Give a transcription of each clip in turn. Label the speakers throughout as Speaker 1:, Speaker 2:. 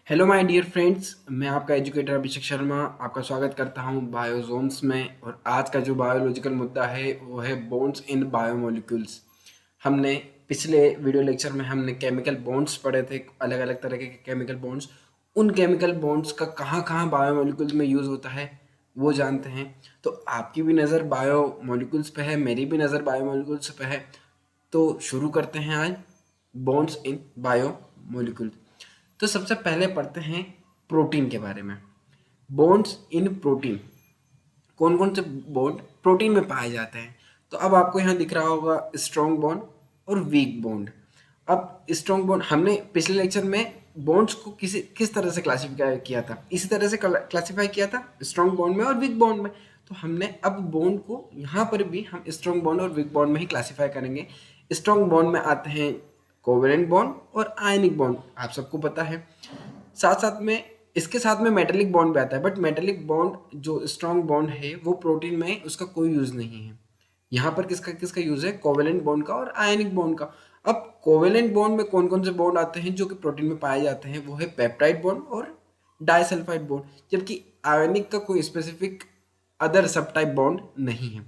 Speaker 1: Hello my dear friends, मैं आपका educator Abhishek Sharma आपका स्वागत करता हूं बायोजोम्स में। और आज का जो बायोलॉजिकल मुद्दा है वो है बॉन्ड्स इन बायोमोलिक्यूल्स। हमने पिछले वीडियो लेक्चर में हमने केमिकल बॉन्ड्स पढ़े थे, अलग अलग तरह के केमिकल बॉन्ड्स। उन केमिकल बॉन्ड्स का कहाँ कहाँ बायोमोलिक्यूल्स में यूज़ होता है वो जानते हैं। तो आपकी भी नज़र बायोमोलिक्यूल्स पे है, मेरी भी नज़र बायोमोलिक्यूल्स पे है। तो शुरू करते हैं आज बॉन्ड्स इन बायोमोलिक्यूल्स। तो सबसे पहले पढ़ते हैं प्रोटीन के बारे में। बॉन्ड्स इन प्रोटीन, कौन कौन से बॉन्ड प्रोटीन में पाए जाते हैं। तो अब आपको यहाँ दिख रहा होगा स्ट्रॉन्ग बॉन्ड और वीक बॉन्ड। अब स्ट्रॉन्ग बॉन्ड हमने पिछले लेक्चर में बॉन्ड्स को किस तरह से क्लासिफाई किया था, इसी तरह से क्लासिफाई किया था स्ट्रॉन्ग बॉन्ड में और वीक बॉन्ड में। तो हमने अब बॉन्ड को यहाँ पर भी हम स्ट्रॉन्ग बॉन्ड और वीक बॉन्ड में ही क्लासिफाई करेंगे। स्ट्रॉन्ग बॉन्ड में आते हैं कोवेलेंट बॉन्ड और आयनिक बॉन्ड, आप सबको पता है। साथ साथ में इसके साथ में मेटेलिक बॉन्ड भी आता है, बट मेटेलिक बॉन्ड जो स्ट्रॉन्ग बॉन्ड है वो प्रोटीन में उसका कोई यूज नहीं है। यहाँ पर किसका किसका यूज है, कोवेलेंट बॉन्ड का और आयनिक बॉन्ड का। अब कोवेलेंट बॉन्ड में कौन कौन से बॉन्ड आते हैं जो कि प्रोटीन में पाए जाते हैं, वो है पेप्टाइड बॉन्ड और डाइसल्फाइड बॉन्ड, जबकि आयनिक का कोई स्पेसिफिक अदर सब टाइप बॉन्ड नहीं है।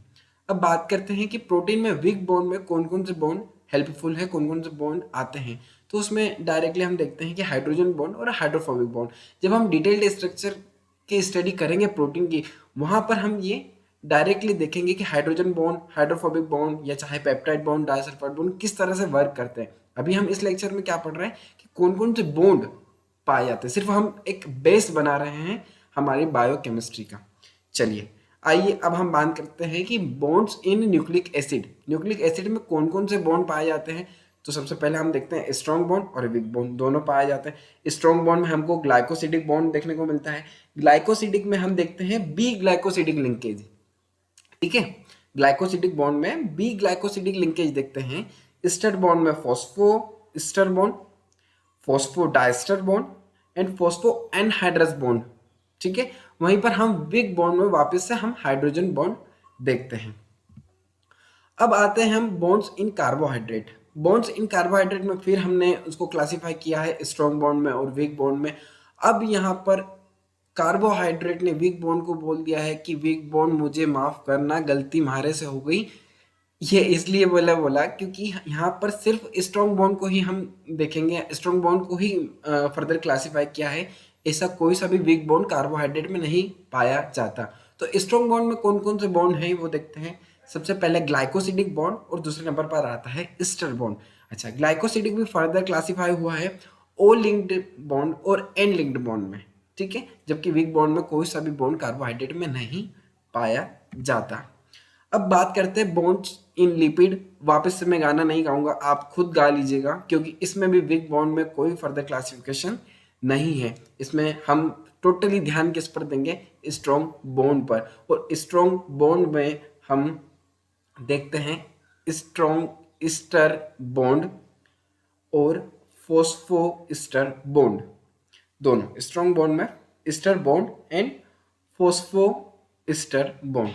Speaker 1: अब बात करते हैं कि प्रोटीन में वीक बॉन्ड में कौन कौन से बॉन्ड हेल्पफुल है, कौन कौन से बॉन्ड आते हैं। तो उसमें डायरेक्टली हम देखते हैं कि हाइड्रोजन बॉन्ड और हाइड्रोफोबिक बॉन्ड। जब हम डिटेल्ड स्ट्रक्चर की स्टडी करेंगे प्रोटीन की, वहां पर हम ये डायरेक्टली देखेंगे कि हाइड्रोजन बॉन्ड, हाइड्रोफोबिक बॉन्ड या चाहे पेप्टाइड बॉन्ड, डाइसल्फाइड बॉन्ड किस तरह से वर्क करते हैं। अभी हम इस लेक्चर में क्या पढ़ रहे हैं कि कौन कौन से बॉन्ड पाए जाते हैं, सिर्फ हम एक बेस बना रहे हैं हमारी बायोकेमिस्ट्री का। चलिए आइए अब हम बात करते हैं कि bonds in nucleic acid. Nucleic acid में कौन कौन से बॉन्ड पाए जाते हैं। तो सबसे पहले हम देखते हैं स्ट्रॉन्ग बॉन्ड और वीक बॉन्ड दोनों पाए जाते हैं। स्ट्रॉन्ग बॉन्ड में हमको ग्लाइकोसिडिक बॉन्ड देखने को मिलता है। ग्लाइकोसिडिक में हम देखते हैं बी ग्लाइकोसिडिक लिंकेज, ठीक है। ग्लाइकोसिडिक बॉन्ड में बी ग्लाइकोसिडिक लिंकेज देखते हैं। स्टर बॉन्ड में phosphoester bond, phosphodiester bond and phospho anhydrous bond, ठीक है। वहीं पर हम वीक बॉन्ड में वापस से हम हाइड्रोजन बॉन्ड देखते हैं। अब आते हैं हम bonds in carbohydrate. Bonds in carbohydrate में फिर हमने उसको क्लासिफाई किया है स्ट्रॉन्ग बॉन्ड में और वीक बॉन्ड में। अब यहाँ पर कार्बोहाइड्रेट ने वीक बॉन्ड को बोल दिया है कि वीक बॉन्ड मुझे माफ करना, गलती मारे से हो गई। ये इसलिए बोला क्योंकि यहाँ पर सिर्फ स्ट्रॉन्ग बॉन्ड को ही हम देखेंगे, स्ट्रॉन्ग बॉन्ड को ही फर्दर क्लासिफाई किया है। ऐसा कोई सा भी वीक बॉन्ड कार्बोहाइड्रेट में नहीं पाया जाता। तो स्ट्रॉन्ग बॉन्ड में कौन कौन से बॉन्ड हैं वो देखते हैं। सबसे पहले ग्लाइकोसिडिक बॉन्ड और दूसरे नंबर पर आता है ईस्टर बॉन्ड। अच्छा, ग्लाइकोसिडिक भी फर्दर क्लासिफाई हुआ है ओ लिंक्ड बॉन्ड और एन लिंक्ड बॉन्ड में, ठीक है। जबकि वीक बॉन्ड में कोई सा भी बॉन्ड कार्बोहाइड्रेट में नहीं पाया जाता। अब बात करते हैं बॉन्ड्स इन लिपिड। वापस से मैं गाना नहीं गाऊंगा, आप खुद गा लीजिएगा, क्योंकि इसमें भी वीक बॉन्ड में कोई फर्दर क्लासिफिकेशन नहीं है। इसमें हम टोटली ध्यान किस पर देंगे, स्ट्रॉन्ग बॉन्ड पर। और स्ट्रॉन्ग बॉन्ड में हम देखते हैं स्ट्रॉन्ग ईस्टर बॉन्ड और फॉस्फो ईस्टर बॉन्ड। दोनों स्ट्रॉन्ग बॉन्ड में ester bond and phospho ester bond.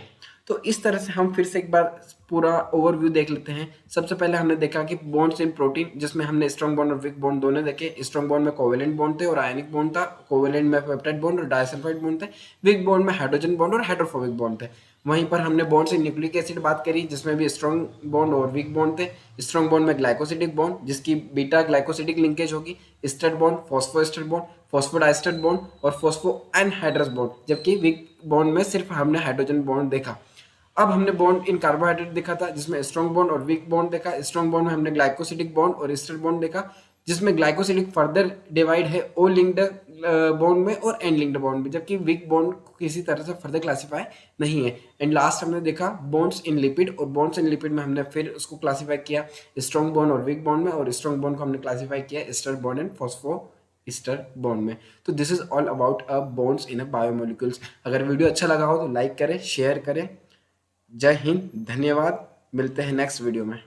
Speaker 1: तो इस तरह से हम फिर से एक बार पूरा ओवरव्यू देख लेते हैं। सबसे पहले हमने देखा कि बॉन्ड्स इन प्रोटीन, जिसमें हमने स्ट्रॉन्ग बॉन्ड और वीक बॉन्ड दोनों देखे। स्ट्रॉन्ग बॉन्ड में कोवेलेंट बॉन्ड थे और आयनिक बॉन्ड था। कोवेलेंट में पेप्टाइड बॉन्ड और डाइसल्फाइड बॉन्ड थे। वीक बॉन्ड में हाइड्रोजन बॉन्ड और हाइड्रोफोबिक बॉन्ड थे। वहीं पर हमने बॉन्ड्स इन न्यूक्लिक एसिड बात करी, जिसमें भी स्ट्रॉन्ग बॉन्ड और वीक बॉन्ड थे। स्ट्रॉन्ग बॉन्ड में ग्लाइकोसिडिक बॉन्ड, जिसकी बीटा ग्लाइकोसिडिक लिंकेज होगी। Ester bond, phosphoester bond, phosphodiester bond और फॉस्फो एनहाइड्रस बॉन्ड। जबकि वीक बॉन्ड में सिर्फ हमने हाइड्रोजन बॉन्ड देखा। अब हमने बॉन्ड इन कार्बोहाइड्रेट देखा था, जिसमें स्ट्रॉन्ग बॉन्ड और वीक बॉन्ड देखा। स्ट्रॉन्ग बॉन्ड में हमने ग्लाइकोसिडिक बॉन्ड और ईस्टर बॉन्ड देखा, जिसमें ग्लाइकोसिडिक फर्दर डिवाइड है ओ लिंक्ड बॉन्ड में और एन लिंक्ड बॉन्ड में, जबकि वीक बॉन्ड किसी तरह से फर्दर क्लासिफाई नहीं है। एंड लास्ट हमने देखा बॉन्ड्स इन लिपिड, और बॉन्ड्स इन लिपिड में हमने फिर उसको क्लासिफाई किया स्ट्रॉन्ग बॉन्ड और वीक बॉन्ड में, और स्ट्रॉन्ग बॉन्ड को हमने क्लासिफाई किया ester bond and phospho ester bond में। तो this is all about a bonds in a biomolecules. अगर वीडियो अच्छा लगा हो तो लाइक करें, शेयर करें। जय हिंद, धन्यवाद। मिलते हैं नेक्स्ट वीडियो में।